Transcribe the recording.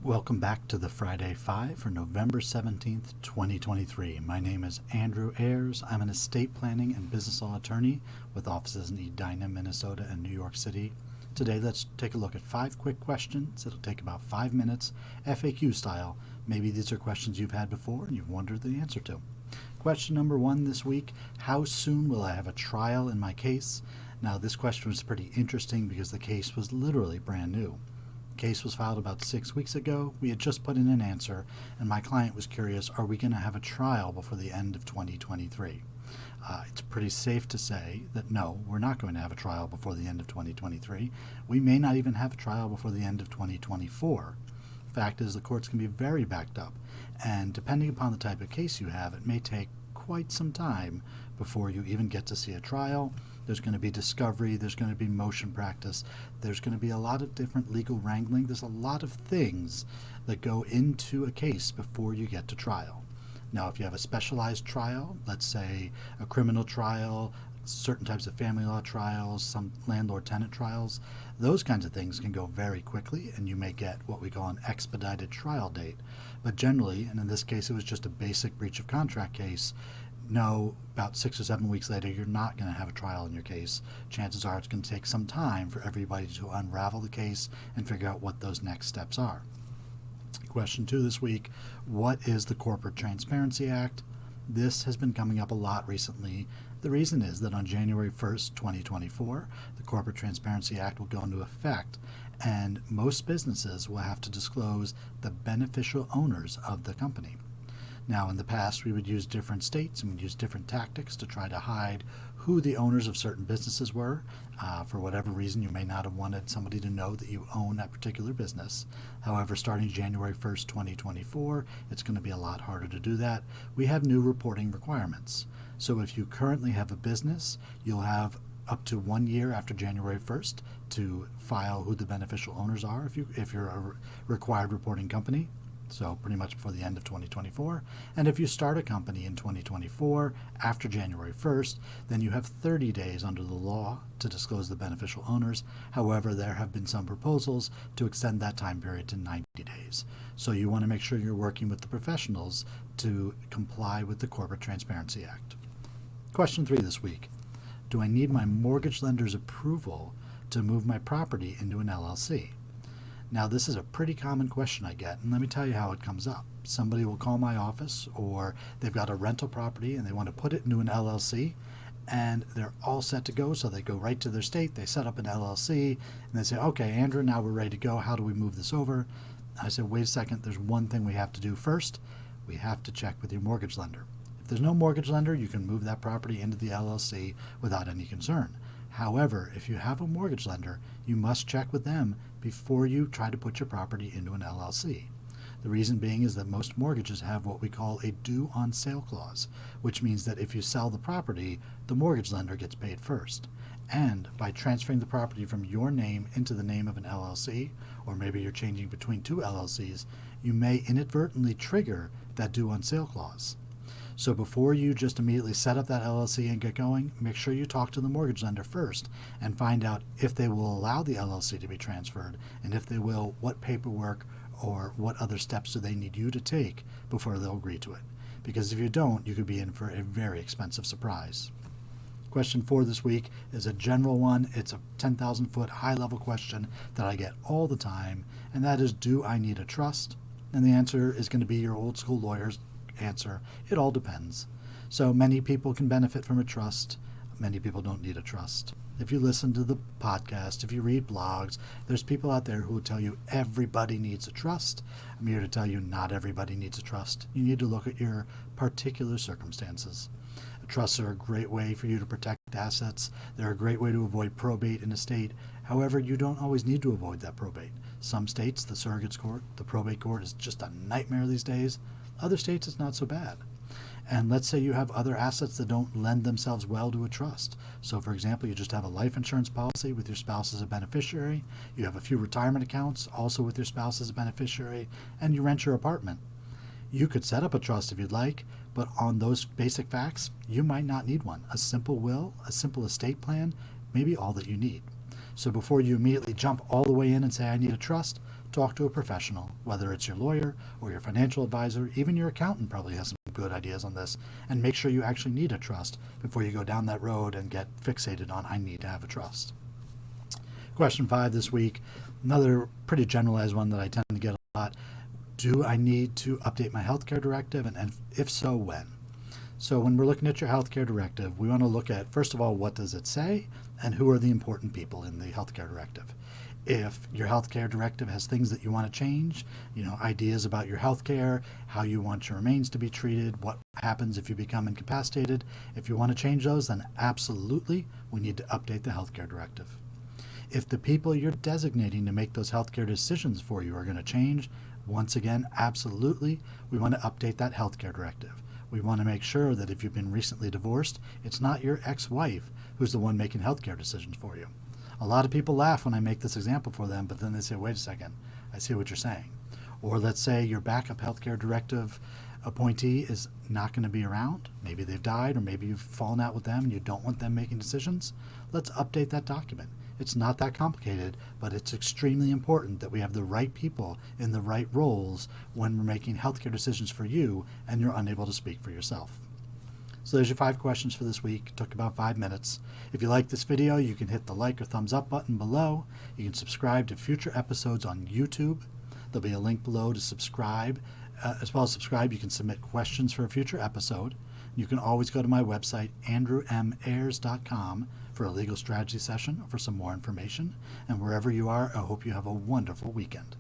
Welcome back to the Friday Five for November 17th, 2023. My name is Andrew Ayers. I'm an estate planning and business law attorney with offices in Edina, Minnesota, and New York City. Today, let's take a look at 5 quick questions. It'll take about 5 minutes, FAQ style. Maybe these are questions you've had before and you've wondered the answer to. Question number 1 this week: how soon will I have a trial in my case? Now, this question was pretty interesting because the case was literally brand new. The case was filed about 6 weeks ago. We had just put in an answer, and my client was curious, are we going to have a trial before the end of 2023? It's pretty safe to say that no, we're not going to have a trial before the end of 2023. We may not even have a trial before the end of 2024. Fact is, the courts can be very backed up, and depending upon the type of case you have, it may take quite some time before you even get to see a trial. There's going to be discovery, there's going to be motion practice, there's going to be a lot of different legal wrangling. There's a lot of things that go into a case before you get to trial. Now, if you have a specialized trial, let's say a criminal trial, certain types of family law trials, some landlord-tenant trials, those kinds of things can go very quickly, and you may get what we call an expedited trial date. But generally, and in this case it was just a basic breach of contract case, no, about 6 or 7 weeks later, you're not going to have a trial in your case. Chances are it's going to take some time for everybody to unravel the case and figure out what those next steps are. Question 2 this week: what is the Corporate Transparency Act? This has been coming up a lot recently. The reason is that on January 1st, 2024, the Corporate Transparency Act will go into effect, and most businesses will have to disclose the beneficial owners of the company. Now, in the past, we would use different states and we'd use different tactics to try to hide who the owners of certain businesses were. For whatever reason, you may not have wanted somebody to know that you own that particular business. However, starting January 1st, 2024, it's going to be a lot harder to do that. We have new reporting requirements. So if you currently have a business, you'll have up to 1 year after January 1st to file who the beneficial owners are if you're a required reporting company. So pretty much before the end of 2024. And if you start a company in 2024 after January 1st, then you have 30 days under the law to disclose the beneficial owners. However, there have been some proposals to extend that time period to 90 days. So you want to make sure you're working with the professionals to comply with the Corporate Transparency Act. Question 3 this week: do I need my mortgage lender's approval to move my property into an LLC? Now, this is a pretty common question I get, and let me tell you how it comes up. Somebody will call my office, or they've got a rental property and they want to put it into an LLC, and they're all set to go, so they go right to their state, they set up an LLC, and they say, okay, Andrew, now we're ready to go. How do we move this over? I said, wait a second, there's one thing we have to do first. We have to check with your mortgage lender. If there's no mortgage lender, you can move that property into the LLC without any concern. However, if you have a mortgage lender, you must check with them before you try to put your property into an LLC. The reason being is that most mortgages have what we call a due on sale clause, which means that if you sell the property, the mortgage lender gets paid first. And by transferring the property from your name into the name of an LLC, or maybe you're changing between 2 LLCs, you may inadvertently trigger that due on sale clause. So before you just immediately set up that LLC and get going, make sure you talk to the mortgage lender first and find out if they will allow the LLC to be transferred, and if they will, what paperwork or what other steps do they need you to take before they'll agree to it. Because if you don't, you could be in for a very expensive surprise. Question 4 this week is a general one. It's a 10,000-foot high-level question that I get all the time, and that is, do I need a trust? And the answer is going to be your old school lawyer's answer: it all depends. So many people can benefit from a trust. Many people don't need a trust. If you listen to the podcast, if you read blogs, there's people out there who will tell you everybody needs a trust. I'm here to tell you not everybody needs a trust. You need to look at your particular circumstances. Trusts are a great way for you to protect assets. They're a great way to avoid probate in a state. However, you don't always need to avoid that probate. Some states, the surrogates court, the probate court, is just a nightmare these days. Other states, it's not so bad. And let's say you have other assets that don't lend themselves well to a trust. So, for example, you just have a life insurance policy with your spouse as a beneficiary. You have a few retirement accounts also with your spouse as a beneficiary, and you rent your apartment. You could set up a trust if you'd like, but on those basic facts, you might not need one. A simple will, a simple estate plan, may be all that you need. So before you immediately jump all the way in and say, I need a trust, talk to a professional, whether it's your lawyer or your financial advisor. Even your accountant probably has some good ideas on this, and make sure you actually need a trust before you go down that road and get fixated on I need to have a trust. Question 5 this week, another pretty generalized one that I tend to get a lot. Do I need to update my healthcare directive, and if so, when? So when we're looking at your healthcare directive, we want to look at, first of all, what does it say, and who are the important people in the healthcare directive. If your healthcare directive has things that you want to change, ideas about your healthcare, how you want your remains to be treated, what happens if you become incapacitated, if you want to change those, then absolutely we need to update the healthcare directive. If the people you're designating to make those healthcare decisions for you are going to change, once again, absolutely, we want to update that healthcare directive. We want to make sure that if you've been recently divorced, it's not your ex-wife who's the one making healthcare decisions for you. A lot of people laugh when I make this example for them, but then they say, wait a second, I see what you're saying. Or let's say your backup healthcare directive appointee is not going to be around. Maybe they've died, or maybe you've fallen out with them and you don't want them making decisions. Let's update that document. It's not that complicated, but it's extremely important that we have the right people in the right roles when we're making healthcare decisions for you and you're unable to speak for yourself. So there's your 5 questions for this week. It took about 5 minutes. If you like this video, you can hit the like or thumbs up button below. You can subscribe to future episodes on YouTube. There'll be a link below to subscribe. As well as subscribe, you can submit questions for a future episode. You can always go to my website, andrewmayers.com, for a legal strategy session or for some more information. And wherever you are, I hope you have a wonderful weekend.